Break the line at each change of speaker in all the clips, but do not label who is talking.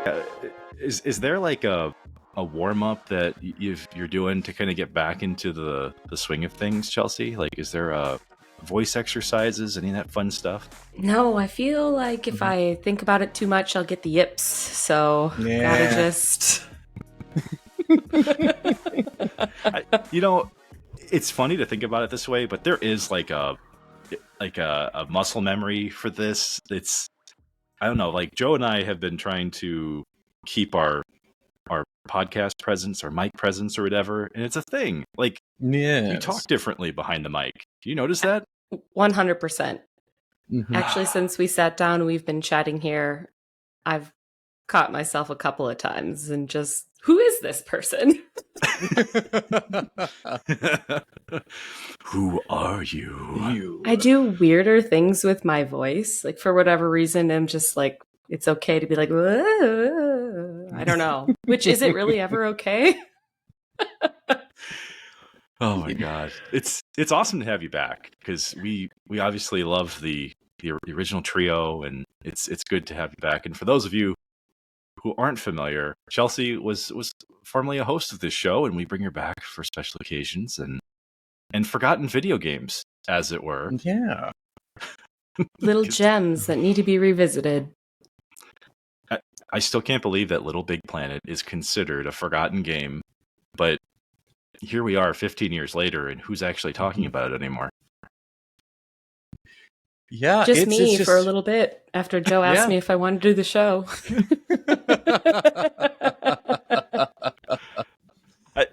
Uh, is there like a warm up that you're doing to kind of get back into the swing of things, Chelsea? Like, is there voice exercises, any of that fun stuff?
No, I feel like if
Mhm.
I think about it too much, I'll get the yips. So gotta
Yeah.
just.
You know, it's funny to think about it this way, but there is like a muscle memory for this. It's I don't know, like Joe and I have been trying to keep our podcast presence or mic presence or whatever, and it's a thing. Like we talk
Yes.
differently behind the mic. Do you notice that?
100%.
Mhm.
Actually, since we sat down, we've been chatting here. I've caught myself a couple of times and just, who is this person?
Who are you?
You.
I do weirder things with my voice. Like, for whatever reason, I'm just like, it's okay to be like, "Whoa." I don't know. Which, is it really ever okay?
Oh my god, it's awesome to have you back because we obviously love the original trio, and it's good to have you back. And for those of you who aren't familiar, Chelsea was formerly a host of this show, and we bring her back for special occasions and forgotten video games, as it were.
Yeah.
Little
'Cause
gems that need to be revisited.
I still can't believe that Little Big Planet is considered a forgotten game, but here we are 15 years later, and who's actually talking about it anymore?
Yeah.
Just
it's
me
just...
for a little bit after Joe asked
Yeah.
me if I wanted to do the show.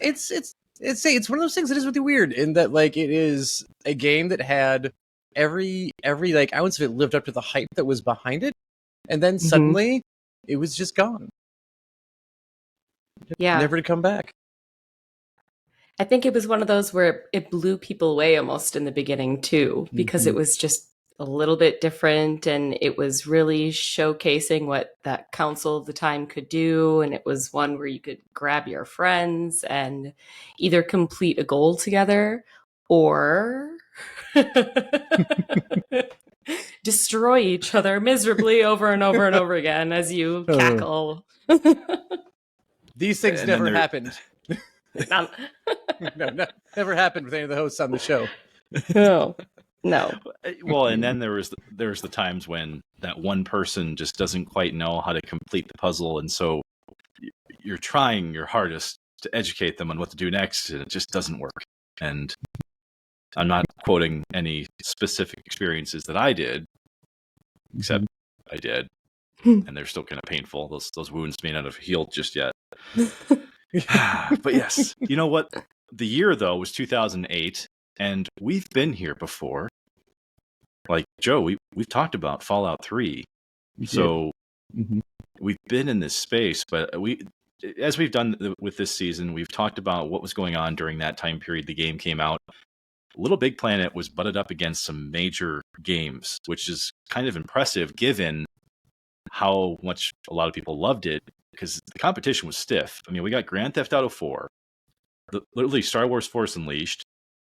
It's one of those things that is really weird in that, like, it is a game that had every like ounce of it lived up to the hype that was behind it, and then suddenly it was just gone,
Yeah.
never to come back.
I think it was one of those where it blew people away almost in the beginning too, because it was just a little bit different and it was really showcasing what that council of the time could do. And it was one where you could grab your friends and either complete a goal together or destroy each other miserably over and over and over again as you cackle.
These things
And then
never happened.
Not-
No, never happened with any of the hosts on the show.
no. No.
Well, and then there's the times when that one person just doesn't quite know how to complete the puzzle, and so you're trying your hardest to educate them on what to do next, and it just doesn't work. And I'm not quoting any specific experiences that I did, except I did, and they're still kind of painful. Those wounds may not have healed just yet. But yes, you know what? The year though was 2008, and we've been here before. Like Joe, we've talked about Fallout 3, so we've been in this space. But as we've done with this season, we've talked about what was going on during that time period the game came out. Little Big Planet was butted up against some major games, which is kind of impressive given how much a lot of people loved it, because the competition was stiff. I mean, we got Grand Theft Auto 4, literally Star Wars Force Unleashed.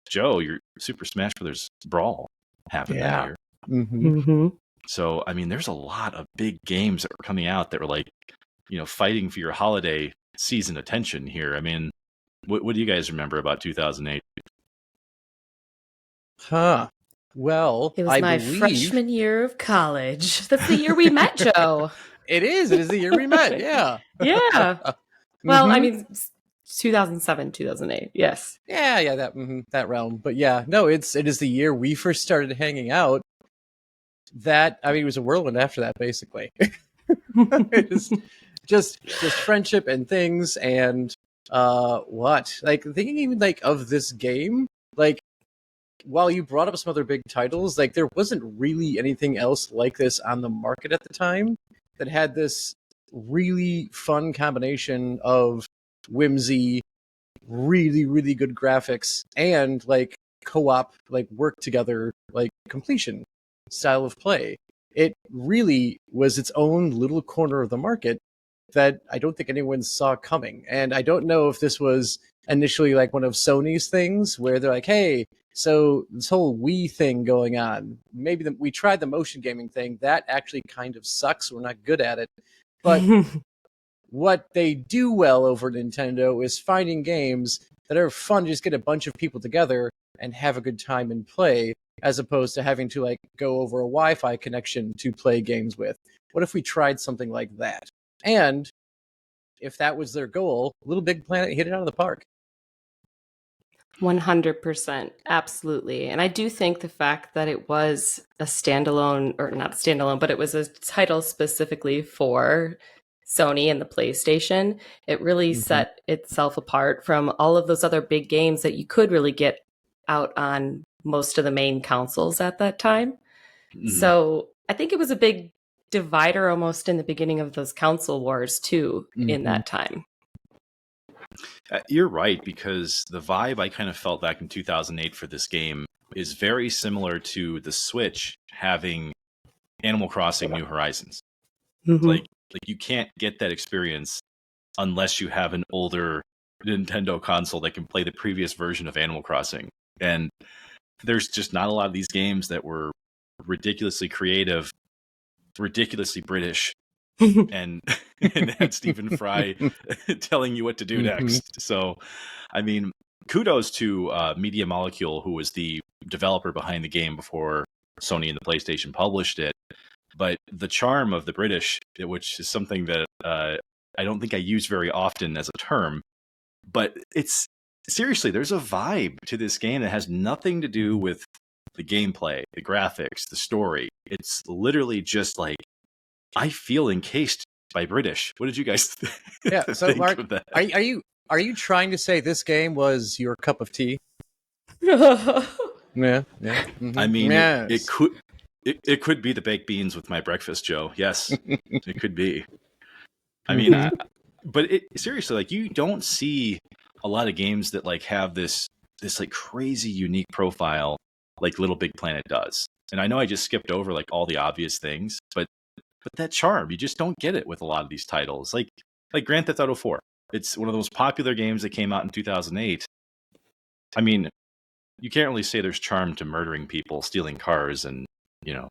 Joe, your Super Smash Brothers Brawl happened that year. So, I mean, there's a lot of big games that were coming out that were like, fighting for your holiday season attention here. I mean, what do you guys remember about 2008?
Well,
it was my freshman year of college. That's the year we met, Joe.
It is the year we met. Yeah.
Yeah. Well, I mean, 2007, 2008. Yes.
Yeah, that realm. But yeah, no, it is the year we first started hanging out. It was a whirlwind after that, basically. It is just friendship and things, and thinking even like of this game, like, while you brought up some other big titles, like, there wasn't really anything else like this on the market at the time that had this really fun combination of whimsy, really, really good graphics, and like co-op, like work together, like completion style of play. It really was its own little corner of the market that I don't think anyone saw coming. And I don't know if this was initially like one of Sony's things where they're like, hey, so this whole Wii thing going on, maybe we tried the motion gaming thing. That actually kind of sucks. We're not good at it. But what they do well over Nintendo is finding games that are fun to just get a bunch of people together and have a good time and play, as opposed to having to like go over a Wi-Fi connection to play games with. What if we tried something like that? And if that was their goal, Little Big Planet hit it out of the park.
100%. Absolutely. And I do think the fact that it was a standalone, or not standalone, but it was a title specifically for Sony and the PlayStation, it really set itself apart from all of those other big games that you could really get out on most of the main consoles at that time. So I think it was a big divider almost in the beginning of those console wars too in that time.
You're right, because the vibe I kind of felt back in 2008 for this game is very similar to the Switch having Animal Crossing New Horizons. Like you can't get that experience unless you have an older Nintendo console that can play the previous version of Animal Crossing. And there's just not a lot of these games that were ridiculously creative, ridiculously British, and had Stephen Fry telling you what to do next. So, I mean, kudos to Media Molecule, who was the developer behind the game before Sony and the PlayStation published it. But the charm of the British, which is something that I don't think I use very often as a term, but it's seriously, there's a vibe to this game that has nothing to do with the gameplay, the graphics, the story. It's literally just like, I feel encased by British. What did you guys
so Mark,
of that?
Are you trying to say this game was your cup of tea? Yeah.
I mean, it could be the baked beans with my breakfast, Joe. Yes, it could be. I mean, but seriously, like, you don't see a lot of games that like have this like crazy unique profile like Little Big Planet does. And I know I just skipped over like all the obvious things, but that charm, you just don't get it with a lot of these titles. Like Grand Theft Auto 4. It's one of the most popular games that came out in 2008. I mean, you can't really say there's charm to murdering people, stealing cars, and, you know,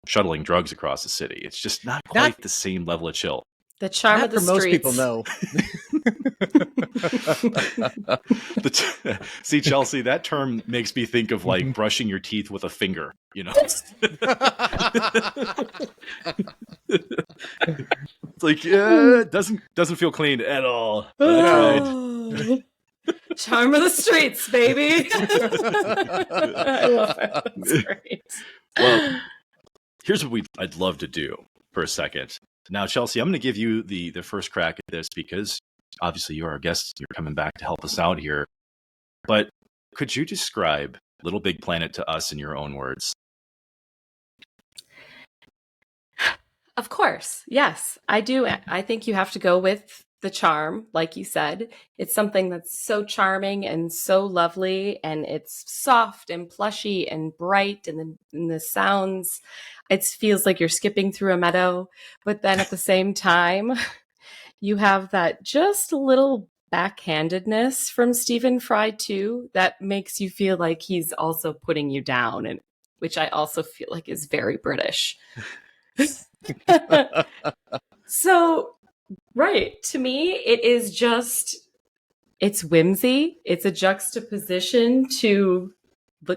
shuttling drugs across the city. It's just not quite the same level of chill.
The charm
Not
of the
for
streets.
most people, no.
See, Chelsea, that term makes me think of like brushing your teeth with a finger, you know? It's like, it doesn't feel clean at all. That's right.
Charm of the streets, baby. I love it. That's great.
Well, here's what I'd love to do for a second. Now, Chelsea, I'm going to give you the first crack at this because obviously you're our guest. You're coming back to help us out here. But could you describe Little Big Planet to us in your own words?
Of course. Yes, I do. I think you have to go with the charm, like you said. It's something that's so charming and so lovely, and it's soft and plushy and bright, and the sounds, it feels like you're skipping through a meadow. But then at the same time, you have that just a little backhandedness from Stephen Fry too that makes you feel like he's also putting you down, and which I also feel like is very British. So, right, to me, it is just, it's whimsy. It's a juxtaposition to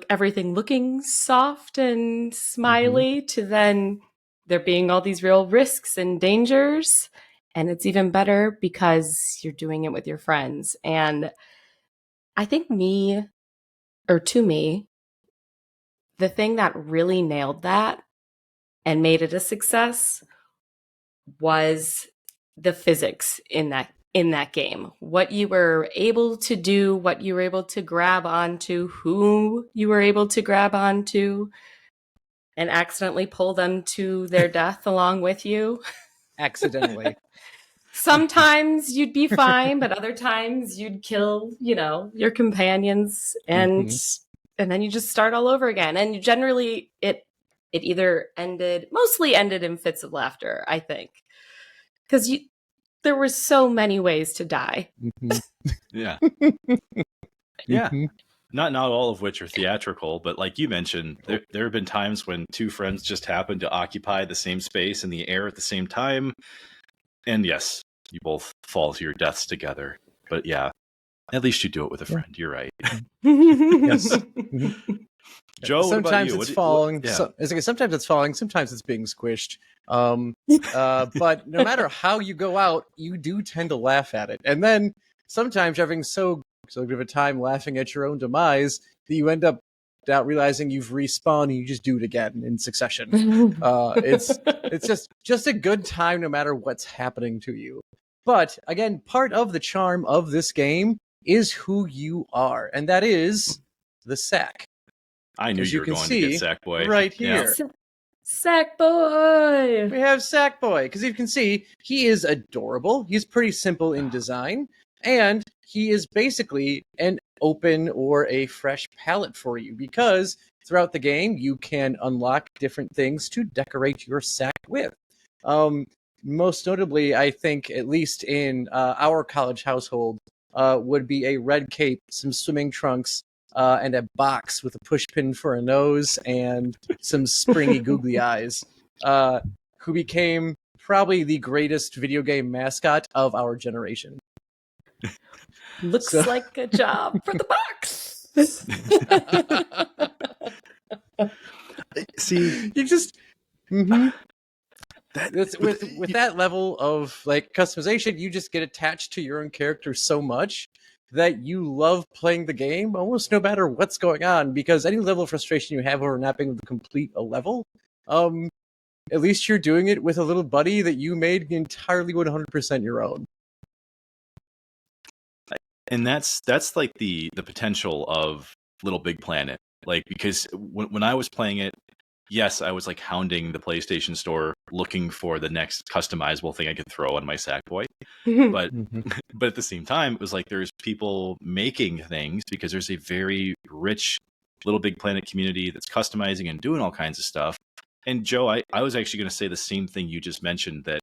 everything looking soft and smiley to then there being all these real risks and dangers. And it's even better because you're doing it with your friends. And I think to me, the thing that really nailed that and made it a success was the physics in that game. What you were able to do, what you were able to grab onto, who you were able to grab onto, and accidentally pull them to their death along with you.
Accidentally.
Sometimes you'd be fine, but other times you'd kill, your companions, and then you just start all over again. And generally it either mostly ended in fits of laughter, I think. Because there were so many ways to die.
Yeah. Yeah. Not all of which are theatrical, but like you mentioned, there have been times when two friends just happen to occupy the same space in the air at the same time. And yes, you both fall to your deaths together. But yeah, at least you do it with a friend. You're right.
Yes.
Joe, what about
Sometimes
you?
it's falling.
Yeah.
Sometimes it's falling. Sometimes it's being squished. But no matter how you go out, you do tend to laugh at it. And then sometimes you're having so good of a time laughing at your own demise that you end up without realizing you've respawned and you just do it again in succession. It's just a good time no matter what's happening to you. But again, part of the charm of this game is who you are, and that is the sack.
I knew
As
you
you
were
can
going
see,
to get Sackboy.
right
Yeah.
here.
Sackboy!
We have Sackboy, because you can see, he is adorable. He's pretty simple in design, and he is basically an open or a fresh palette for you, because throughout the game, you can unlock different things to decorate your sack with. Most notably, I think, at least in our college household, would be a red cape, some swimming trunks, and a box with a push pin for a nose and some springy googly eyes, who became probably the greatest video game mascot of our generation.
Looks
So-
like a job for the box.
See,
You just... Mhm.
that
With that level of like customization, you just get attached to your own character so much that you love playing the game almost no matter what's going on, because any level of frustration you have over not being able to complete a level, at least you're doing it with a little buddy that you made entirely 100% your own.
and that's like the potential of Little Big Planet. Like, because when I was playing it, yes, I was like hounding the PlayStation Store looking for the next customizable thing I could throw on my Sackboy. But but at the same time, it was like there's people making things, because there's a very rich Little Big Planet community that's customizing and doing all kinds of stuff. And Joe, I was actually going to say the same thing you just mentioned, that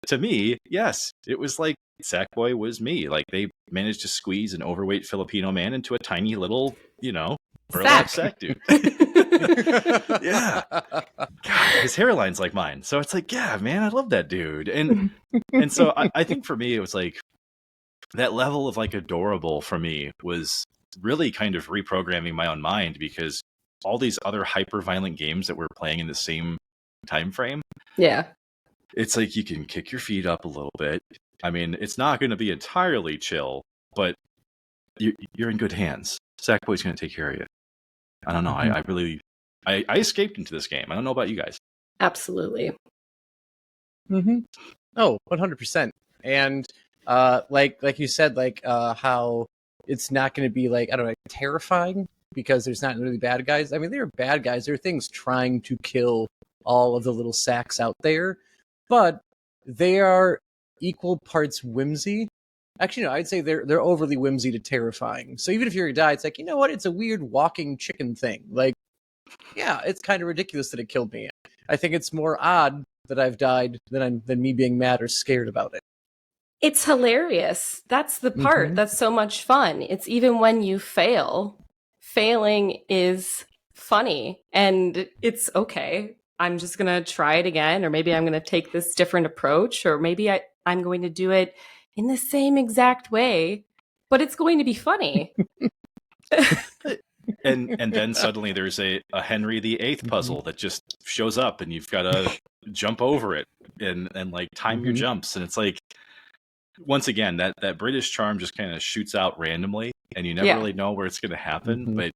to me, yes, it was like Sackboy was me. Like, they managed to squeeze an overweight Filipino man into a tiny little, burlap sack dude. Yeah. God, his hairline's like mine. So it's like, yeah, man, I love that dude. And so I think for me, it was like that level of like adorable for me was really kind of reprogramming my own mind, because all these other hyper violent games that we're playing in the same time frame,
Yeah.
it's like you can kick your feet up a little bit. I mean, it's not going to be entirely chill, but you're in good hands. Sackboy's going to take care of you. I don't know. I escaped into this game. I don't know about you guys.
Absolutely.
Oh, 100%. And like you said, how it's not going to be like, I don't know, terrifying, because there's not really bad guys. I mean, there are bad guys. There are things trying to kill all of the little sacks out there, but they are equal parts whimsy. Actually, no, I'd say they're overly whimsy to terrifying. So even if you're gonna die, it's like, you know what? It's a weird walking chicken thing. Like, yeah, it's kind of ridiculous that it killed me. I think it's more odd that I've died than me being mad or scared about it.
It's hilarious. That's the part that's so much fun. It's even when you fail, failing is funny, and it's okay. I'm just going to try it again, or maybe I'm going to take this different approach, or maybe I'm going to do it in the same exact way, but it's going to be funny.
And then suddenly there's a Henry VIII puzzle that just shows up, and you've got to jump over it and like time your jumps. And it's like, once again, that British charm just kind of shoots out randomly, and you never really know where it's going to happen. But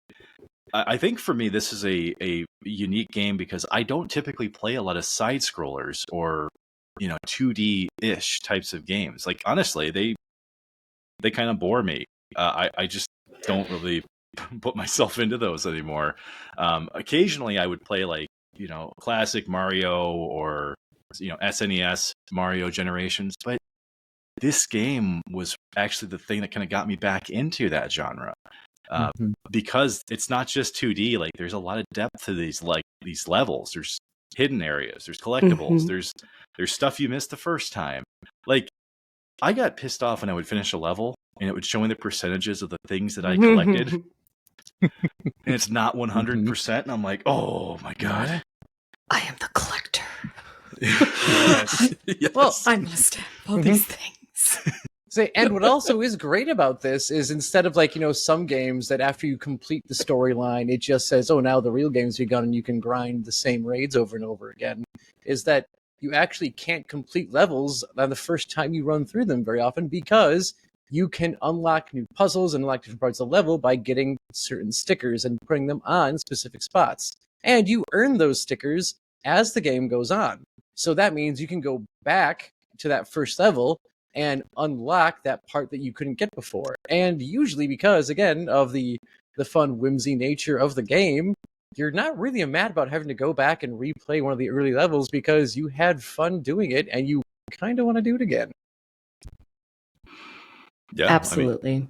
I think for me, this is a unique game, because I don't typically play a lot of side scrollers or 2D-ish types of games. Like, honestly, they kind of bore me. I just don't really put myself into those anymore. Occasionally I would play like, classic Mario or, SNES Mario Generations, but this game was actually the thing that kind of got me back into that genre. Because it's not just 2D, like there's a lot of depth to these levels. There's hidden areas, there's collectibles, there's stuff you missed the first time. Like, I got pissed off when I would finish a level and it would show me the percentages of the things that I collected. And it's not 100%. And I'm like, oh my God.
I am the collector.
Yes.
Yes.
Well, I must have all these things.
Say, and what also is great about this is instead of some games that after you complete the storyline, it just says, oh, now the real game's begun and you can grind the same raids over and over again, is that you actually can't complete levels on the first time you run through them very often because you can unlock new puzzles and unlock different parts of the level by getting certain stickers and putting them on specific spots. And you earn those stickers as the game goes on. So that means you can go back to that first level and unlock that part that you couldn't get before. And usually because, again, of the fun, whimsy nature of the game, you're not really mad about having to go back and replay one of the early levels because you had fun doing it and you kind of want to do it again.
Yeah,
Absolutely.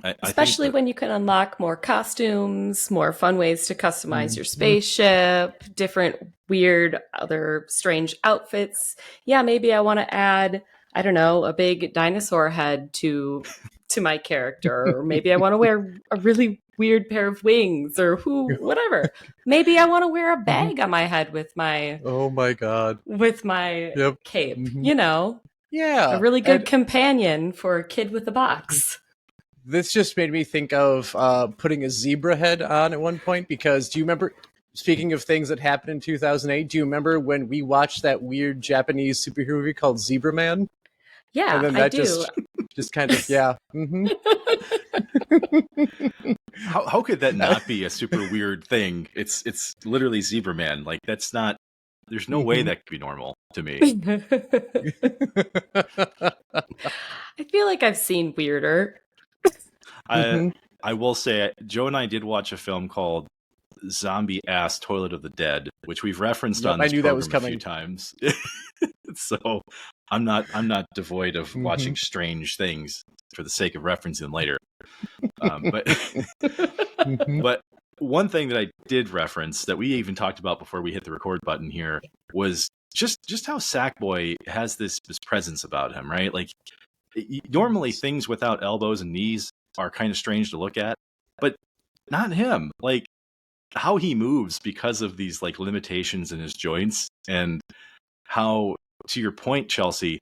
I
Especially
think
when you can unlock more costumes, more fun ways to customize your spaceship, different weird other strange outfits. Yeah, maybe I want to add, I don't know, a big dinosaur head to my character, or maybe I want to wear a really weird pair of wings, or whatever. Maybe I want to wear a bag on my head with my
Oh my god.
cape.
Mhm.
You know,
Yeah.
a really good
and
companion for a kid with a box.
this just made me think of putting a zebra head on at one point because do you remember, speaking of things that happened in 2008, do you remember when we watched that weird Japanese superhero movie called Zebra Man?
Yeah,
And then
I
that
do.
just kind of, yeah. Mm-hmm.
how could that not be a super weird thing? It's literally Zebra Man. Like that's not. There's no way that could be normal to me.
I feel like I've seen weirder.
I will say, Joe and I did watch a film called Zombie Ass Toilet of the Dead, which we've referenced on
I
this
knew that was
program a few
coming.
times. So I'm not devoid of watching strange things for the sake of referencing them later. But but one thing that I did reference that we even talked about before we hit the record button here was just how Sackboy has this presence about him, right? Like normally things without elbows and knees are kind of strange to look at, but not him. Like how he moves because of these like limitations in his joints, and how, to your point, Chelsea,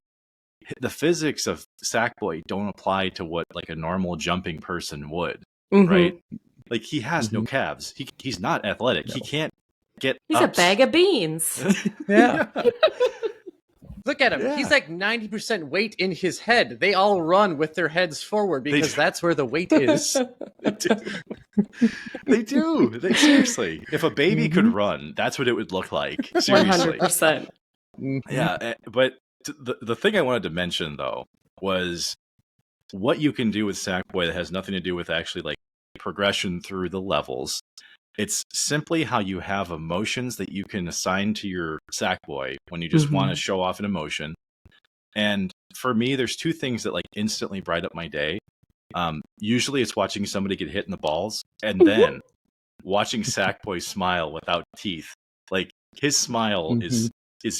the physics of Sackboy don't apply to what like a normal jumping person would, right? Like he has no calves. He's not athletic. No. He can't get
He's
ups.
a bag of beans.
Yeah. Look at him. Yeah. He's like 90% weight in his head. They all run with their heads forward because that's where the weight is.
They do. Seriously. If a baby could run, that's what it would look like. Seriously.
100%.
Yeah. But the thing I wanted to mention, though, was what you can do with Sackboy that has nothing to do with actually like progression through the levels. It's simply how you have emotions that you can assign to your Sackboy when you just want to show off an emotion. And for me, there's two things that like instantly bright up my day. Usually it's watching somebody get hit in the balls, and then watching Sackboy smile without teeth. Like his smile is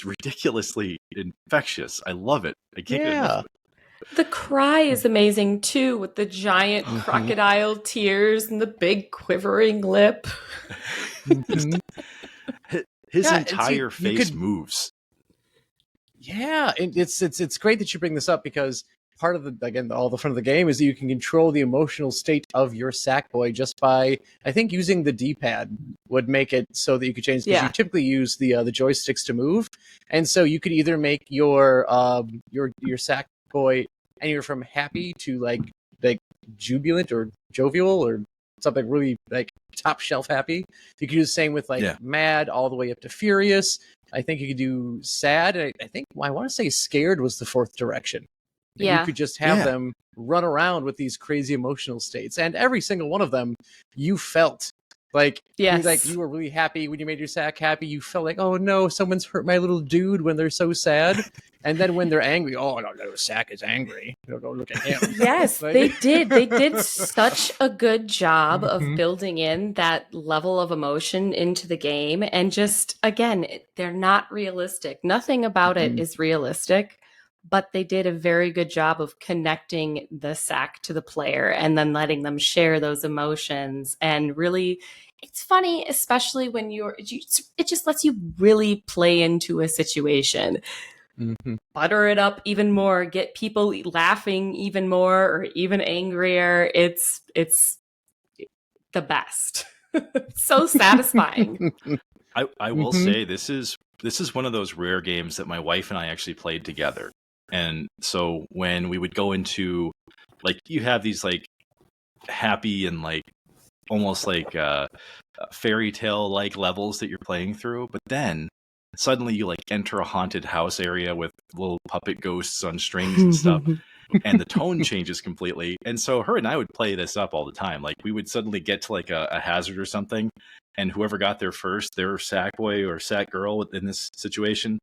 ridiculously infectious. I love it. I can't get enough of it.
The cry is amazing too, with the giant crocodile tears and the big quivering lip.
His entire face moves.
Yeah, it's great that you bring this up because part of all the fun of the game is that you can control the emotional state of your Sackboy just by, I think, using the D-pad would make it so that you could change, because you typically use the joysticks to move, and so you could either make your Sackboy anywhere from happy to like jubilant or jovial or something really like top shelf happy. You could do the same with mad all the way up to furious. I think you could do sad. I think I want to say scared was the fourth direction. And you could just have them run around with these crazy emotional states, and every single one of them you felt like you were really happy when you made your Sack happy. You felt like, oh no, someone's hurt my little dude when they're so sad. And then when they're angry, oh no, Sack is angry. Don't look at him.
Yes, they did. They did such a good job of building in that level of emotion into the game. And just, again, they're not realistic. Nothing about it is realistic, but they did a very good job of connecting the Sack to the player and then letting them share those emotions and really it's funny, especially when it just lets you really play into a situation.
Mm-hmm.
Butter it up even more, get people laughing even more or even angrier. It's the best. So satisfying.
I will say this is one of those rare games that my wife and I actually played together. And so when we would go into, like, you have these like happy and like almost like fairy tale like levels that you're playing through, but then suddenly you like enter a haunted house area with little puppet ghosts on strings and stuff, and the tone changes completely. And so her and I would play this up all the time. Like, we would suddenly get to like a hazard or something, and whoever got there first, their Sackboy or Sackgirl in this situation,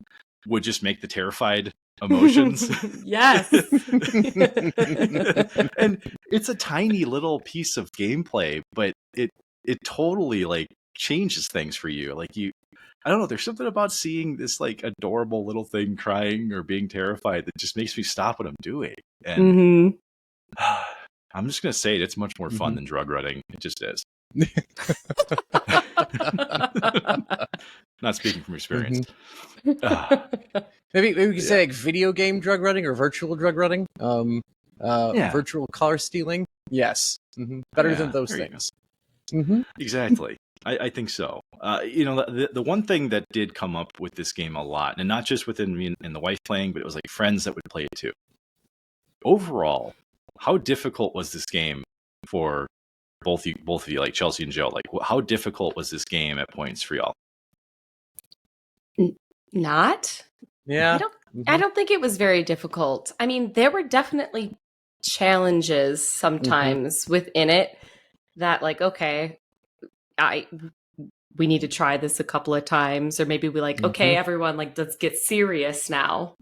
would just make the terrified emotions.
Yes.
And it's a tiny little piece of gameplay, but it totally like changes things for you. Like, I don't know, there's something about seeing this like adorable little thing crying or being terrified that just makes me stop what I'm doing. And I'm just gonna say it's much more fun than drug running. It just is. Not speaking from experience.
Maybe we could say like video game drug running or virtual drug running. Virtual car stealing. Yes. Better than those things.
Exactly. I think so. The one thing that did come up with this game a lot, and not just within me and the wife playing, but it was like friends that would play it too. Overall, how difficult was this game for both of you, like Chelsea and Joe? Like, how difficult was this game at points for y'all?
Not.
Yeah.
I don't think it was very difficult. I mean, there were definitely challenges sometimes within it that, like, okay, we need to try this a couple of times, or maybe we like, okay, everyone, like, let's get serious now.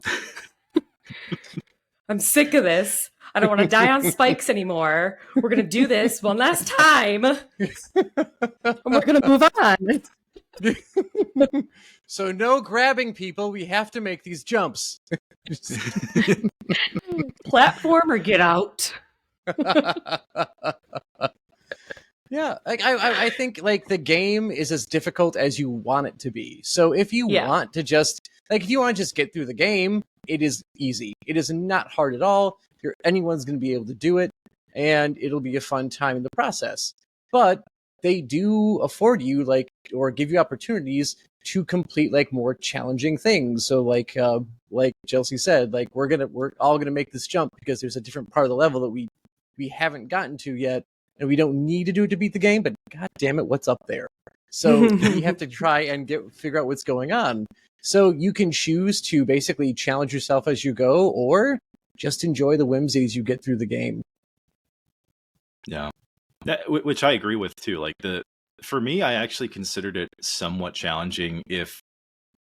I'm sick of this. I don't want to die on spikes anymore. We're going to do this one last time. And we're going to move on.
So no grabbing people. We have to make these jumps.
Platform or get out.
Yeah, like I think like the game is as difficult as you want it to be. So if you want to just get through the game, it is easy. It is not hard at all. Anyone's going to be able to do it, and it'll be a fun time in the process. But they do afford you or give you opportunities to complete like more challenging things. So like Chelsea said, like we're all gonna make this jump because there's a different part of the level that we haven't gotten to yet, and we don't need to do it to beat the game, but god damn it, what's up there? So we have to try and figure out what's going on. So you can choose to basically challenge yourself as you go, or just enjoy the whimsies you get through the game.
Yeah, which I agree with too. Like for me, I actually considered it somewhat challenging if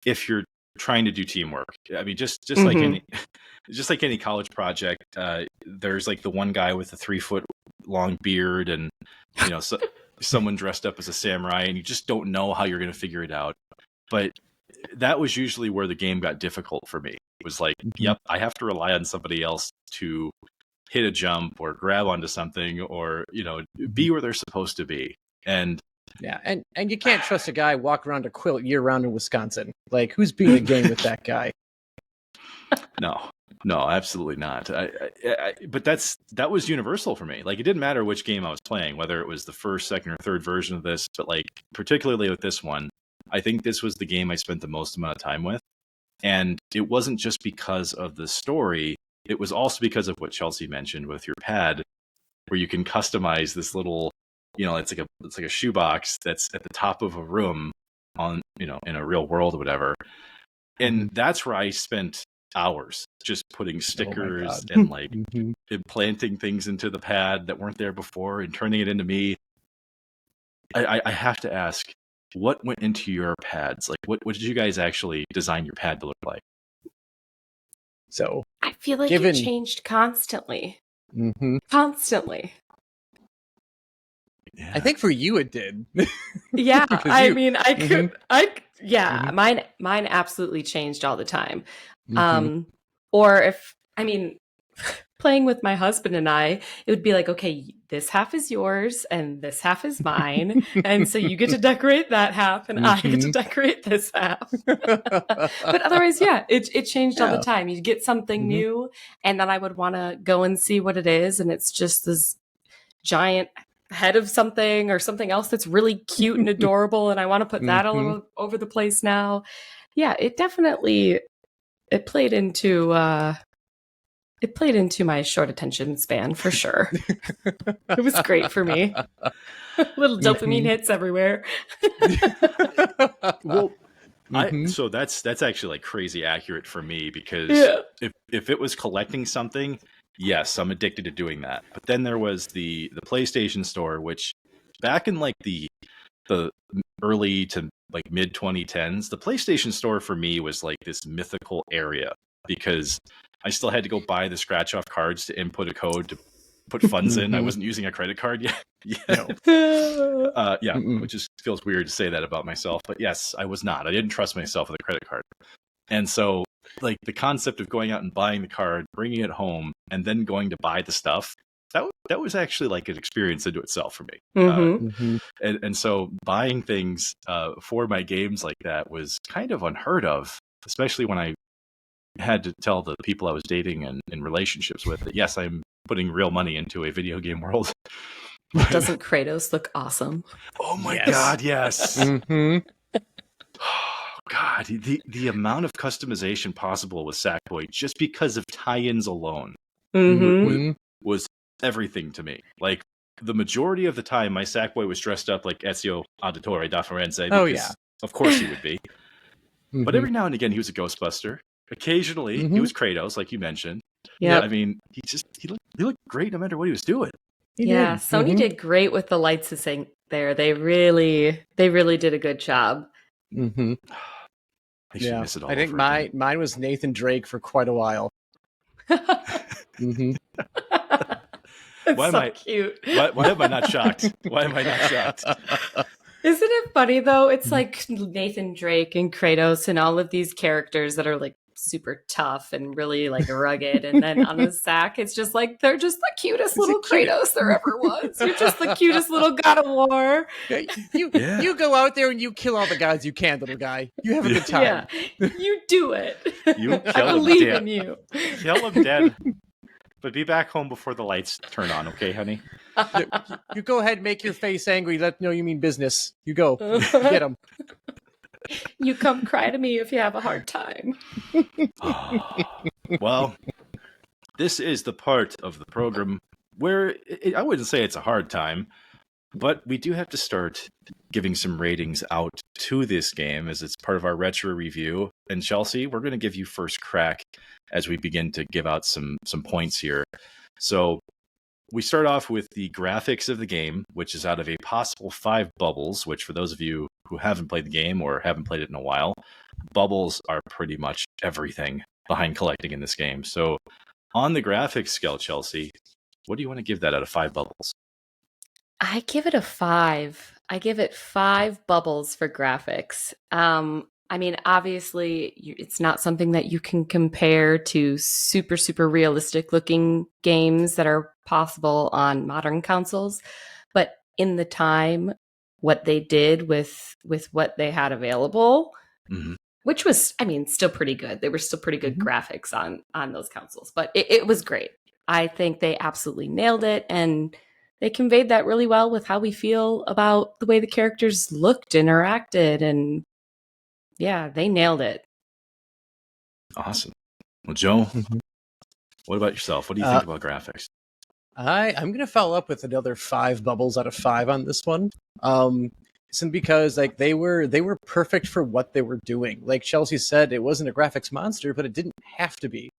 you're trying to do teamwork. I mean, just like any college project, there's like the one guy with a 3-foot long beard, and someone dressed up as a samurai, and you just don't know how you're going to figure it out. But that was usually where the game got difficult for me. It was like, yep, I have to rely on somebody else to hit a jump or grab onto something, or be where they're supposed to be. And
yeah, and you can't trust a guy walking around a quilt year round in Wisconsin. Like, who's beating a game with that guy?
No, absolutely not. But that was universal for me. Like, it didn't matter which game I was playing, whether it was the first, second, or third version of this. But like, particularly with this one, I think this was the game I spent the most amount of time with. And it wasn't just because of the story. It was also because of what Chelsea mentioned with your pad, where you can customize this little, it's like a shoebox that's at the top of a room on, in a real world or whatever. And that's where I spent hours just putting stickers and like implanting things into the pad that weren't there before and turning it into me. I have to ask, what went into your pads? Like, what did you guys actually design your pad to look like?
So
I feel like it changed constantly. Constantly.
Yeah. I think for you it did.
Yeah, mean, I could. Mine absolutely changed all the time. Or playing with my husband and I, it would be like, okay, this half is yours and this half is mine. And so you get to decorate that half and I get to decorate this half. But otherwise, yeah, it changed all the time. You'd get something new and then I would want to go and see what it is. And it's just this giant head of something or something else that's really cute and adorable. And I want to put that all over the place now. Yeah, it definitely, it played into my short attention span for sure. It was great for me. Little dopamine hits everywhere.
Well, so that's actually like crazy accurate for me because if it was collecting something, yes, I'm addicted to doing that. But then there was the PlayStation Store, which back in like the early to like mid 2010s, the PlayStation Store for me was like this mythical area because I still had to go buy the scratch off cards to input a code to put funds in. I wasn't using a credit card yet. Which just feels weird to say that about myself. But yes, I was not. I didn't trust myself with a credit card. And so like the concept of going out and buying the card, bringing it home, and then going to buy the stuff, that was actually like an experience into itself for me. And so buying things for my games like that was kind of unheard of, especially when I had to tell the people I was dating and in relationships with that, yes, I'm putting real money into a video game world.
Doesn't Kratos look awesome?
Oh my God, yes. Oh God, the amount of customization possible with Sackboy just because of tie-ins alone was everything to me. Like the majority of the time, my Sackboy was dressed up like Ezio Auditore da Firenze. Because of course he would be. But every now and again, he was a Ghostbuster. Occasionally, he was Kratos, like you mentioned. Yeah, I mean, he looked great no matter what he was doing.
Sony did great with the lights there. They really did a good job.
I think mine was Nathan Drake for quite a while.
Cute.
Why am I not shocked? Why am I not shocked?
Isn't it funny though? It's like Nathan Drake and Kratos and all of these characters that are like super tough and really like rugged, and then on the sack it's just like they're just the cutest little Kratos there ever was. You're just the cutest little god of war.
You go out there and you kill all the gods you can, little guy. You have a good time.
You do it.
I
believe in you.
Kill him dead. But be back home before the lights turn on, okay, honey?
You go ahead and make your face angry. Let know you mean business. You go. Get him.
You come cry to me if you have a hard time.
Well, this is the part of the program where I wouldn't say it's a hard time, but we do have to start giving some ratings out to this game as it's part of our retro review. And Chelsea, we're going to give you first crack as we begin to give out some points here. So we start off with the graphics of the game, which is out of a possible 5 bubbles, which for those of you who haven't played the game or haven't played it in a while, bubbles are pretty much everything behind collecting in this game. So on the graphics scale, Chelsea, what do you want to give that out of 5 bubbles?
I give it a 5. I give it 5 bubbles for graphics. I mean, obviously, it's not something that you can compare to super, super realistic looking games that are possible on modern consoles. But in the time, what they did with what they had available, which was, I mean, still pretty good. They were still pretty good graphics on those consoles. But it was great. I think they absolutely nailed it. And they conveyed that really well with how we feel about the way the characters looked, interacted, and yeah, they nailed it.
Awesome. Well, Joe, what about yourself? What do you think about graphics?
I'm going to follow up with another 5 bubbles out of 5 on this one. Simply because like they were perfect for what they were doing. Like Chelsea said, it wasn't a graphics monster, but it didn't have to be,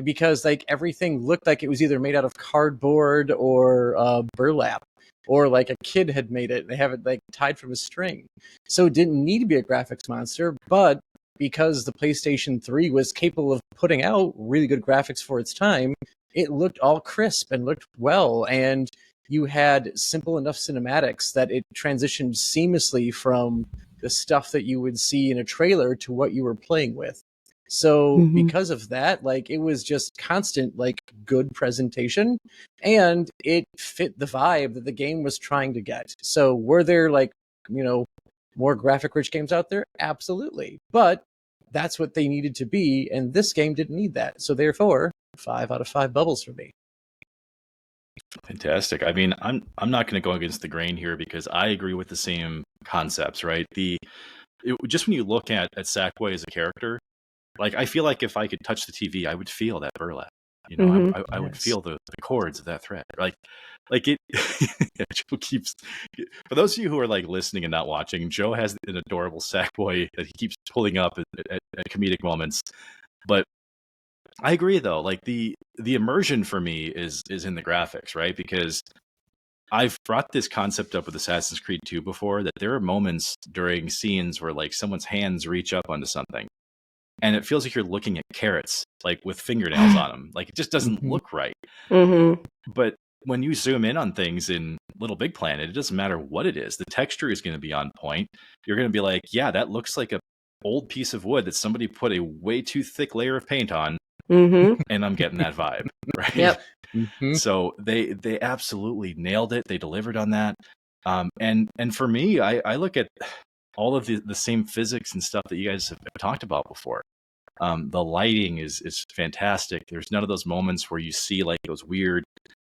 because like everything looked like it was either made out of cardboard or burlap, or like a kid had made it and they have it like tied from a string. So it didn't need to be a graphics monster, but because the PlayStation 3 was capable of putting out really good graphics for its time, it looked all crisp and looked well. And you had simple enough cinematics that it transitioned seamlessly from the stuff that you would see in a trailer to what you were playing with. So
Mhm.
because of that, like it was just constant, like good presentation, and it fit the vibe that the game was trying to get. So were there like, more graphic rich games out there? Absolutely. But that's what they needed to be, and this game didn't need that. So therefore, 5 out of 5 bubbles for me.
Fantastic. I mean, I'm not going to go against the grain here because I agree with the same concepts, right? Just when you look at Sackboy as a character, like I feel like if I could touch the TV, I would feel that burlap. I would
Yes.
feel the chords of that thread. Like it. Joe keeps. For those of you who are like listening and not watching, Joe has an adorable Sackboy that he keeps pulling up at comedic moments. But I agree though. Like the immersion for me is in the graphics, right? Because I've brought this concept up with Assassin's Creed 2 before, that there are moments during scenes where like someone's hands reach up onto something and it feels like you're looking at carrots, like with fingernails on them. Like it just doesn't
Mhm.
look right.
Mm-hmm.
But when you zoom in on things in Little Big Planet, it doesn't matter what it is. The texture is going to be on point. You're going to be like, yeah, that looks like a old piece of wood that somebody put a way too thick layer of paint on,
Mm-hmm.
and I'm getting that vibe, right?
Yep.
Mhm.
So they absolutely nailed it. They delivered on that. And for me, I look at all of the same physics and stuff that you guys have talked about before. The lighting is fantastic. There's none of those moments where you see like those weird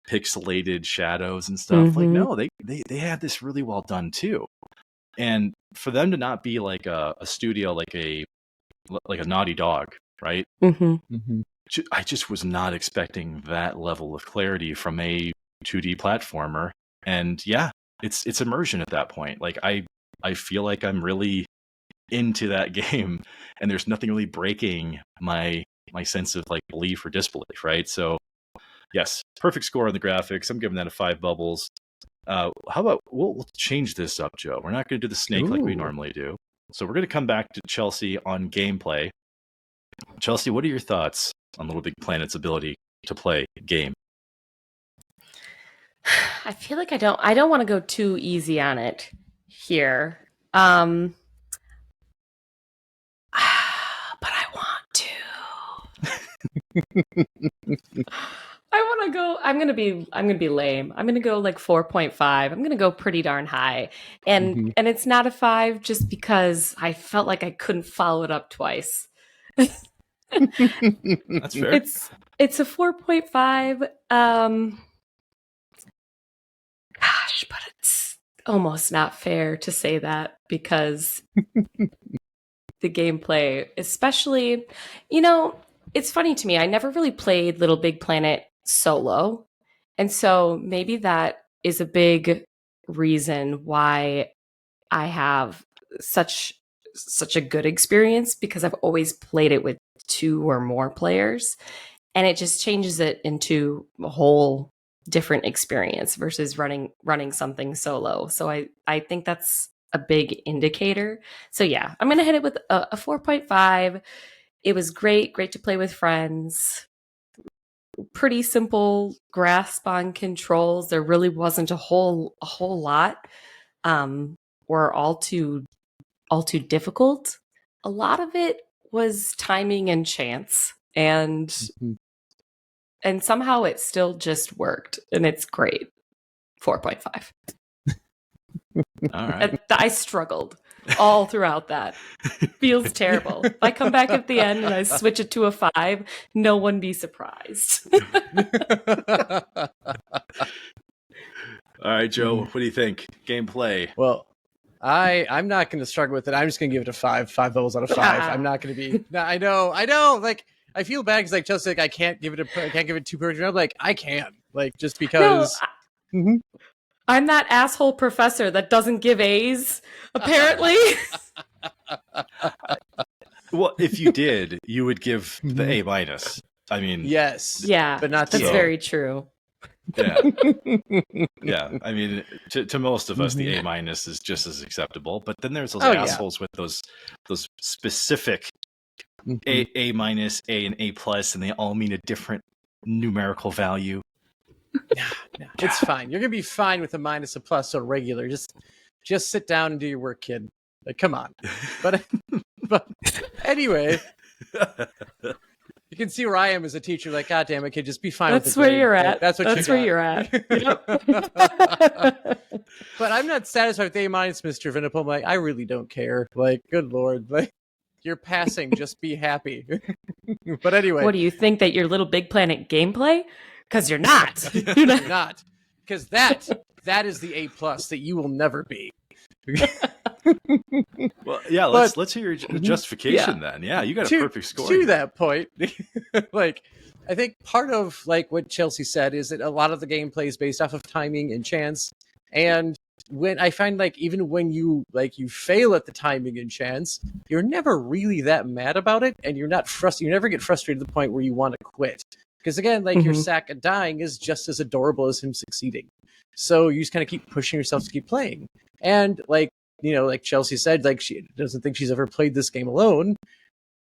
pixelated shadows and stuff. Like,
Mhm.
no, they had this really well done too. And for them to not be like a studio like a Naughty Dog, right?
Mm-hmm.
Mhm.
I just was not expecting that level of clarity from a 2D platformer. And yeah, it's immersion at that point. Like I feel like I'm really into that game, and there's nothing really breaking my sense of like belief or disbelief, right? So yes, perfect score on the graphics. I'm giving that a 5 bubbles. How about we'll change this up, Joe? We're not going to do the snake like we
Ooh.
normally do. So we're going to come back to Chelsea on gameplay. Chelsea, what are your thoughts on Little Big Planet's ability to play game?
I feel like I don't want to go too easy on it here. But I want to. I'm gonna be lame. I'm gonna go like 4.5. I'm gonna go pretty darn high. And
Mhm.
and it's not a 5 just because I felt like I couldn't follow it up twice.
That's fair.
It's a 4.5. Gosh, but it's almost not fair to say that because the gameplay, especially, it's funny to me. I never really played Little Big Planet solo. And so maybe that is a big reason why I have such a good experience, because I've always played it with 2 or more players, and it just changes it into a whole different experience versus running something solo. So I think that's a big indicator. So yeah, I'm gonna hit it with a 4.5. It was great to play with friends. Pretty simple grasp on controls. There really wasn't a whole lot, or all too difficult. A lot of it was timing and chance, and
Mhm.
somehow it still just worked, and it's great. 4.5.
All right.
I struggled all throughout that. Feels terrible. If I come back at the end and I switch it to a 5, no one be surprised.
All right, Joe, what do you think? Gameplay.
Well, I'm not going to struggle with it. I'm just going to give it a 5 bubbles out of 5. I'm not going to be. No, I know. Like I feel bad because like Chelsea, like I can't give it 2 perfect. I'm like I can, like just because. Mhm.
I'm that asshole professor that doesn't give A's, apparently.
Well, if you did, you would give the A minus. I mean,
Yes.
Yeah,
but not
that's
so.
very true.
yeah, yeah. I mean, to most of us, the
Mhm.
A minus is just as acceptable. But then there's those
Oh, yeah.
assholes with those specific
Mhm.
A minus, A, and A plus, and they all mean a different numerical value.
No, it's fine. You're gonna be fine with a minus, a plus, or regular. Just sit down and do your work, kid. Like, come on. But anyway, You can see where I am as a teacher. Like, God damn it, kid, just be fine.
That's
with the
where
grade.
you're
Like,
at.
that's
Where you're at. Yep.
But I'm not satisfied with A-, Mr. Vinipal. I'm like, I really don't care. Like, good Lord. Like, you're passing. Just be happy. But anyway.
What do you think, that your Little Big Planet gameplay? Because you're not.
You're not. Because that is the A+ that you will never be.
Well, yeah, let's hear your justification then. Yeah, you got a perfect score.
To that point, like, I think part of like what Chelsea said is that a lot of the gameplay is based off of timing and chance. And when I find, like, even when you fail at the timing and chance, you're never really that mad about it, and you're not frustrated. You never get frustrated to the point where you want to quit. Because again, like, your Sack dying is just as adorable as him succeeding. So you just kind of keep pushing yourself to keep playing. And like, you know, like Chelsea said, like, she doesn't think she's ever played this game alone.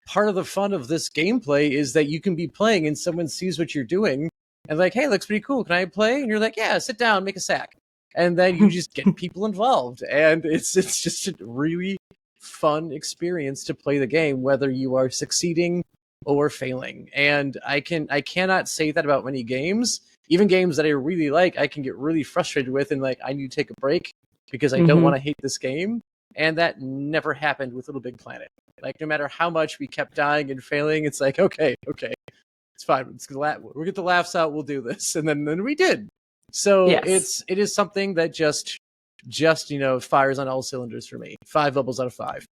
Part of the fun of this gameplay is that you can be playing and someone sees what you're doing and like, hey, looks pretty cool. Can I play? And you're like, yeah, sit down, make a sack. And then you just get people involved. And it's just a really fun experience to play the game, whether you are succeeding or failing. And I cannot say that about many games. Even games that I really like, I can get really frustrated with and like, I need to take a break because I don't want to hate this game. And that never happened with Little Big Planet. Like, no matter how much we kept dying and failing, it's like, okay, it's fine. We'll get the laughs out. We'll do this. And then we did. So yes. It is something that just, you know, fires on all cylinders for me. 5 bubbles out of 5.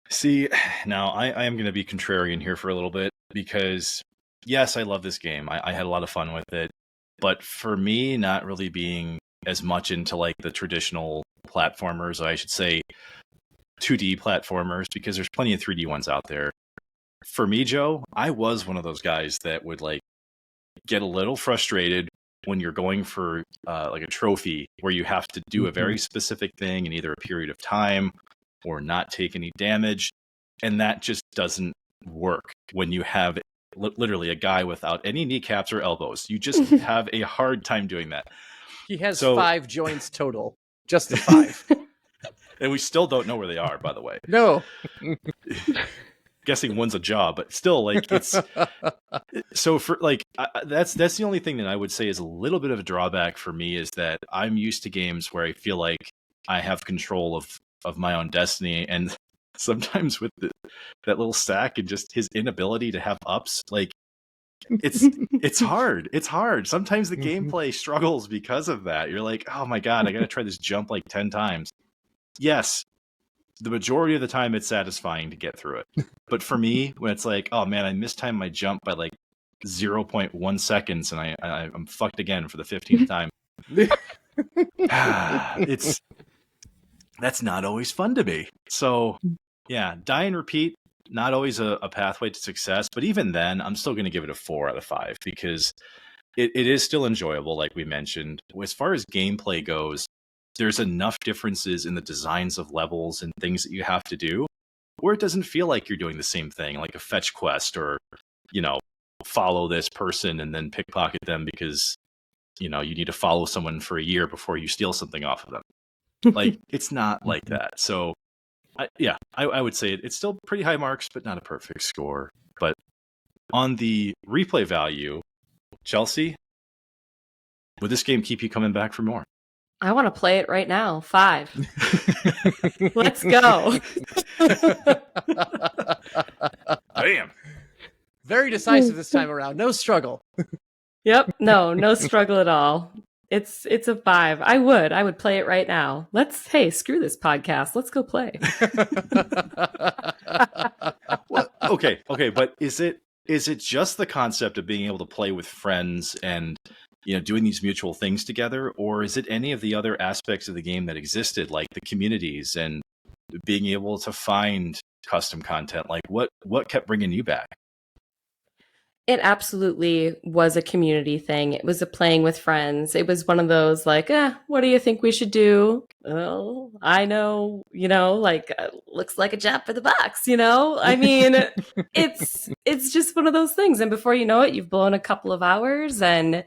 See, now I am going to be contrarian here for a little bit because, yes, I love this game. I had a lot of fun with it. But for me, not really being as much into like the traditional platformers, I should say 2D platformers, because there's plenty of 3D ones out there. For me, Joe, I was one of those guys that would like get a little frustrated when you're going for like a trophy where you have to do a very specific thing in either a period of time or not take any damage. And that just doesn't work when you have literally a guy without any kneecaps or elbows. You just have a hard time doing that.
He has 5 joints total. Just the 5.
And we still don't know where they are, by the way.
No.
Guessing one's a jaw, but still, like, it's so for like that's the only thing that I would say is a little bit of a drawback for me, is that I'm used to games where I feel like I have control of my own destiny, and sometimes with that little Sack and just his inability to have ups, like it's hard. It's hard. Sometimes the gameplay struggles because of that. You're like, oh my god, I got to try this jump like 10 times. Yes, the majority of the time it's satisfying to get through it. But for me, when it's like, oh man, I mistimed my jump by like 0.1 seconds and I'm fucked again for the 15th time. That's not always fun to me. So yeah, die and repeat, not always a pathway to success. But even then, I'm still going to give it a 4 out of 5 because it is still enjoyable, like we mentioned. As far as gameplay goes, there's enough differences in the designs of levels and things that you have to do where it doesn't feel like you're doing the same thing, like a fetch quest or, you know, follow this person and then pickpocket them because, you know, you need to follow someone for a year before you steal something off of them. Like, it's not like that. So, I would say it's still pretty high marks, but not a perfect score. But on the replay value, Chelsea, would this game keep you coming back for more?
I want to play it right now. 5. Let's go.
Bam.
Very decisive this time around. No struggle.
Yep. No struggle at all. It's a 5. I would play it right now. Hey, screw this podcast. Let's go play.
Well, okay. But is it just the concept of being able to play with friends and, you know, doing these mutual things together, or is it any of the other aspects of the game that existed, like the communities and being able to find custom content? Like what kept bringing you back?
It absolutely was a community thing. It was a playing with friends. It was one of those like, what do you think we should do? Well, I know, you know, like looks like a Jack for the box, you know? I mean, it's just one of those things. And before you know it, you've blown a couple of hours and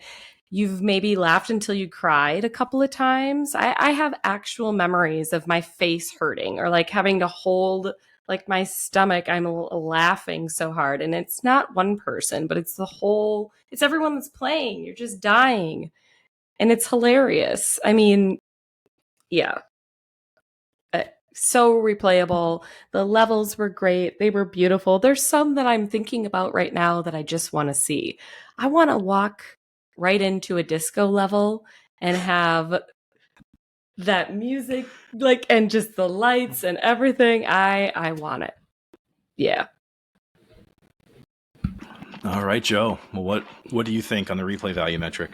you've maybe laughed until you cried a couple of times. I have actual memories of my face hurting or like having to hold like my stomach, I'm laughing so hard. And it's not one person, but it's it's everyone that's playing. You're just dying. And it's hilarious. I mean, yeah. So replayable. The levels were great. They were beautiful. There's some that I'm thinking about right now that I just want to see. I want to walk right into a disco level and have that music, like, and just the lights and everything. I want it. Yeah.
All right, Joe. Well, what do you think on the replay value metric?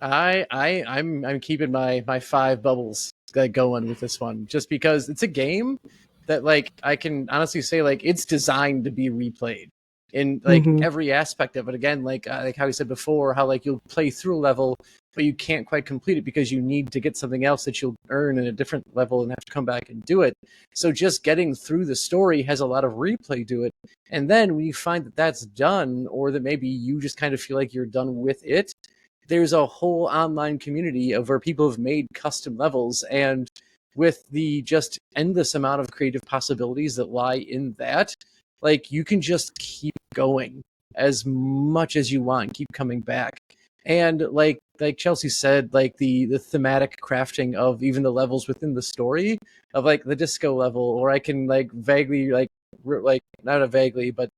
I'm keeping my 5 bubbles going with this one, just because it's a game that, like, I can honestly say, like, it's designed to be replayed in, like, every aspect of it. Again, like how we said before, how, like, you'll play through a level, but you can't quite complete it because you need to get something else that you'll earn in a different level and have to come back and do it. So just getting through the story has a lot of replay to it. And then when you find that that's done, or that maybe you just kind of feel like you're done with it, there's a whole online community of where people have made custom levels, and with the just endless amount of creative possibilities that lie in that, like, you can just keep going as much as you want, keep coming back. And like Chelsea said, like the thematic crafting of even the levels within the story, of like the disco level, or I can like vaguely like not a vaguely, but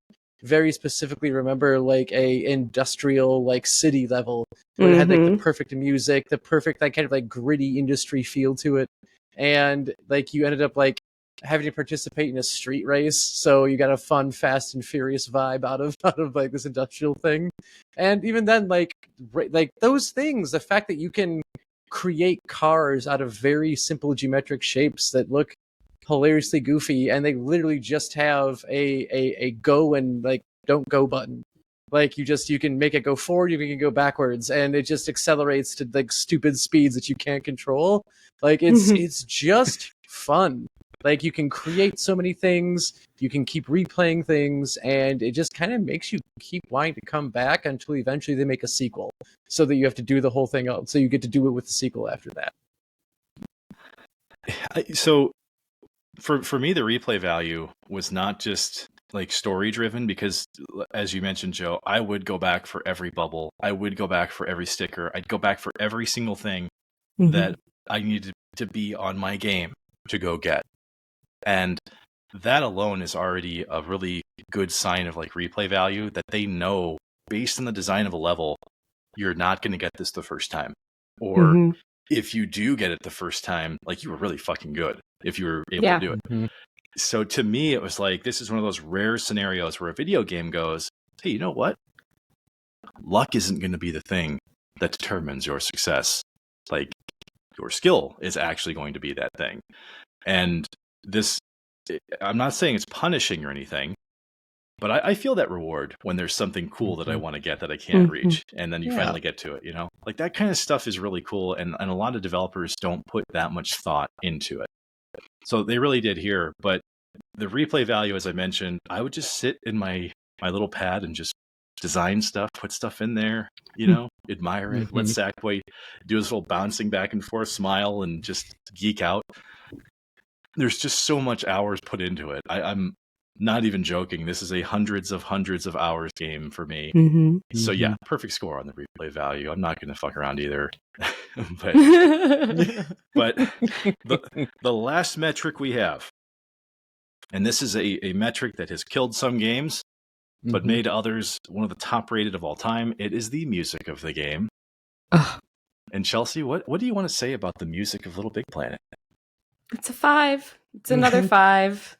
very specifically remember like a industrial like city level where it had like the perfect music, the perfect like kind of like gritty industry feel to it, and like you ended up like having to participate in a street race, so you got a fun Fast and Furious vibe out of like this industrial thing. And even then, like those things, the fact that you can create cars out of very simple geometric shapes that look hilariously goofy, and they literally just have a go and like don't go button. Like you can make it go forward, you can go backwards, and it just accelerates to like stupid speeds that you can't control. Like it's just fun. Like you can create so many things, you can keep replaying things, and it just kind of makes you keep wanting to come back until eventually they make a sequel, so that you have to do the whole thing out. So you get to do it with the sequel after that.
So for me, the replay value was not just like story driven, because as you mentioned, Joe, I would go back for every bubble. I would go back for every sticker. I'd go back for every single thing that I needed to be on my game to go get. And that alone is already a really good sign of like replay value, that they know based on the design of a level, you're not going to get this the first time. Or if you do get it the first time, like you were really fucking good if you were able to do it. So to me, it was like, this is one of those rare scenarios where a video game goes, hey, you know what? Luck isn't going to be the thing that determines your success. Like, your skill is actually going to be that thing. And this, I'm not saying it's punishing or anything, but I feel that reward when there's something cool that I want to get that I can't reach, and then you finally get to it, you know? Like, that kind of stuff is really cool, and a lot of developers don't put that much thought into it. So they really did here. But the replay value, as I mentioned, I would just sit in my little pad and just design stuff, put stuff in there, you know, admire it, let Sackboy do his little bouncing back and forth smile and just geek out. There's just so much hours put into it. I'm not even joking. This is a hundreds of hours game for me. So yeah, perfect score on the replay value. I'm not going to fuck around either. but the last metric we have, and this is a metric that has killed some games, but made others one of the top rated of all time. It is the music of the game. And Chelsea, what do you want to say about the music of Little Big Planet?
It's a 5. It's another 5.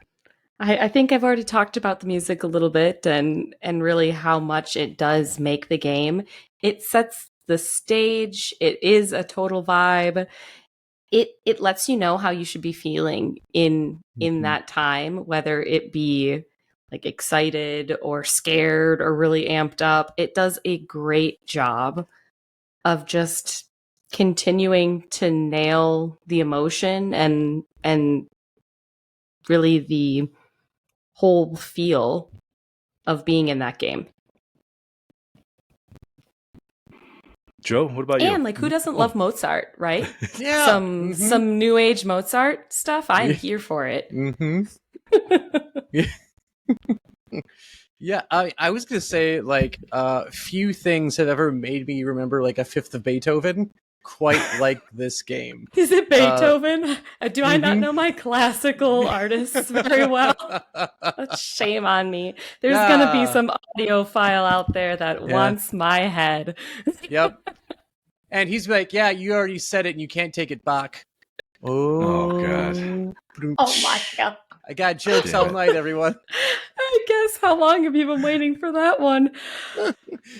I think I've already talked about the music a little bit, and really how much it does make the game. It sets the stage. It is a total vibe. It lets you know how you should be feeling in that time, whether it be like excited or scared or really amped up. It does a great job of just continuing to nail the emotion and really the whole feel of being in that game.
Joe, what about you?
And like, who doesn't love Mozart, right?
Yeah.
Some new age Mozart stuff. I'm here for it.
Yeah, I was gonna say like few things have ever made me remember like a fifth of Beethoven quite like this game.
Is it Beethoven? Do I not
mhm.
know my classical artists very well? Shame on me. There's
Yeah.
gonna be some audio file out there that
Yeah.
wants my head.
Yep. And he's like, "Yeah, you already said it, and you can't take it back."
Oh, God.
Oh my god.
I got jokes
Damn
all
it.
night, everyone.
I guess how long have you been waiting for that one?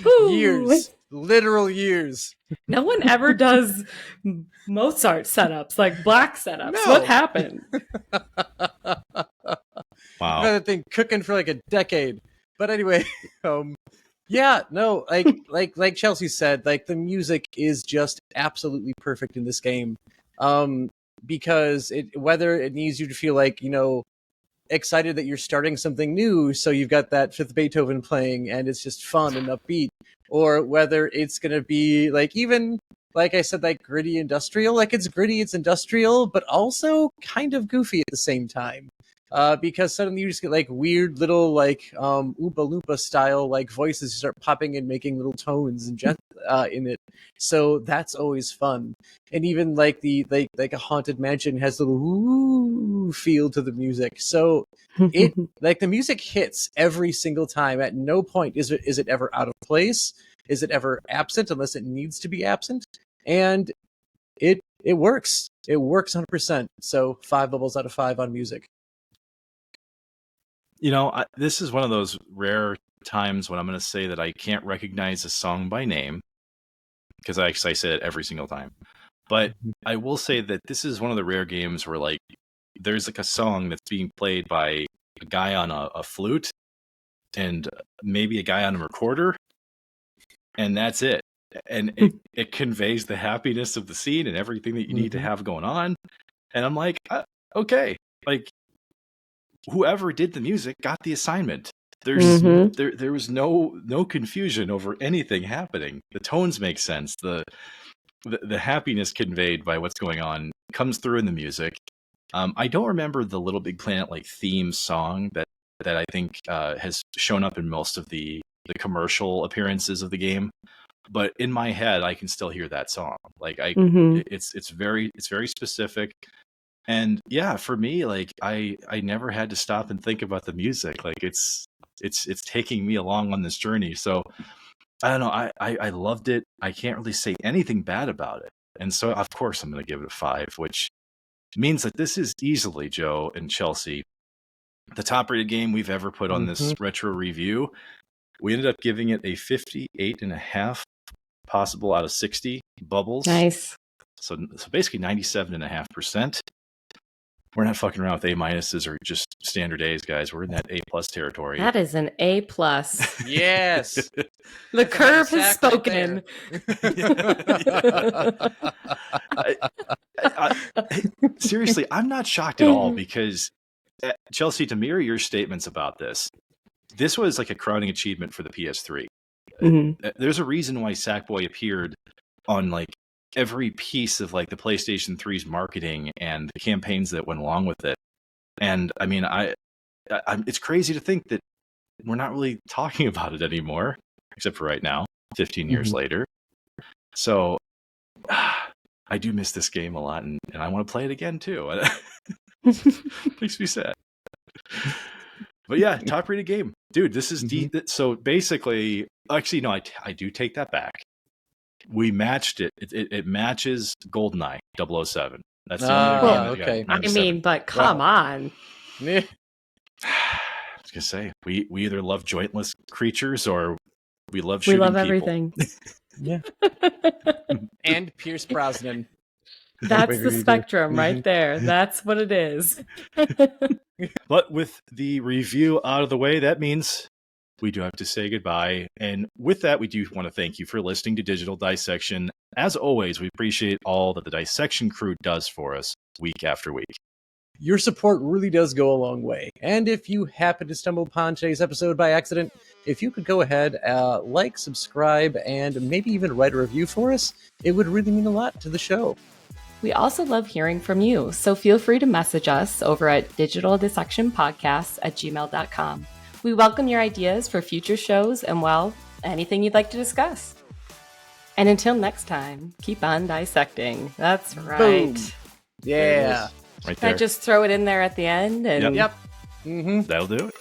Whew.
Years, literal years.
No one ever does Mozart setups, like black setups.
No.
What happened?
Wow.
I've had that thing cooking for like a decade. But anyway, yeah, no, like Chelsea said, like the music is just absolutely perfect in this game. Because whether it needs you to feel like, you know, excited that you're starting something new, so you've got that fifth Beethoven playing and it's just fun and upbeat, or whether it's gonna be like, even like I said, like gritty industrial, like it's gritty, it's industrial, but also kind of goofy at the same time. Because suddenly you just get like weird little like Oompa Loompa style like voices start popping and making little tones and in it. So that's always fun. And even like like a haunted mansion has a little ooh feel to the music. So it like the music hits every single time. At no point is it ever out of place. Is it ever absent unless it needs to be absent? And it works. It works 100%. So 5 bubbles out of 5 on music.
You know, this is one of those rare times when I'm going to say that I can't recognize a song by name, because I say it every single time. But I will say that this is one of the rare games where like there's like a song that's being played by a guy on a flute and maybe a guy on a recorder, and that's it. And it conveys the happiness of the scene and everything that you need to have going on. And I'm like, okay, like whoever did the music got the assignment. There's there was no confusion over anything happening. The tones make sense. The happiness conveyed by what's going on comes through in the music. I don't remember the Little Big Planet like theme song that I think has shown up in most of the commercial appearances of the game, but in my head I can still hear that song. Like it's very specific. And yeah, for me, like I never had to stop and think about the music. Like it's taking me along on this journey. So I don't know. I loved it. I can't really say anything bad about it. And so of course I'm going to give it a 5, which means that this is easily, Joe and Chelsea, the top rated game we've ever put on this retro review. We ended up giving it a 58.5 possible out of 60 bubbles.
Nice.
So basically 97.5%. We're not fucking around with A minuses or just standard A's, guys. We're in that A plus territory.
That is an A plus.
Yes.
The curve has spoken.
Seriously, I'm not shocked at all, because Chelsea, to mirror your statements about this was like a crowning achievement for the PS3. There's a reason why Sackboy appeared on like every piece of like the PlayStation 3's marketing and the campaigns that went along with it. And I mean, it's crazy to think that we're not really talking about it anymore, except for right now, 15 years later. So I do miss this game a lot, and I want to play it again too. Makes me sad. But yeah, top rated game, dude. This is so basically, actually, no, I do take that back. We matched it. It matches GoldenEye 007. That's the only game that
okay.
got 97.
I mean, but come on.
Yeah.
I was gonna say we either love jointless creatures or we love shooting people.
Everything.
Yeah. And Pierce Brosnan.
That's the spectrum right there. That's what it is.
But with the review out of the way, that means we do have to say goodbye. And with that, we do want to thank you for listening to Digital Dissection. As always, we appreciate all that the Dissection crew does for us week after week.
Your support really does go a long way. And if you happen to stumble upon today's episode by accident, if you could go ahead, like, subscribe, and maybe even write a review for us, it would really mean a lot to the show.
We also love hearing from you, so feel free to message us over at digitaldissectionpodcasts@gmail.com. We welcome your ideas for future shows and, well, anything you'd like to discuss. And until next time, keep on dissecting. That's right.
Boom. Yeah.
Right
Can I
there.
just throw it in there at the end? And
Yep. Mm-hmm.
That'll do it.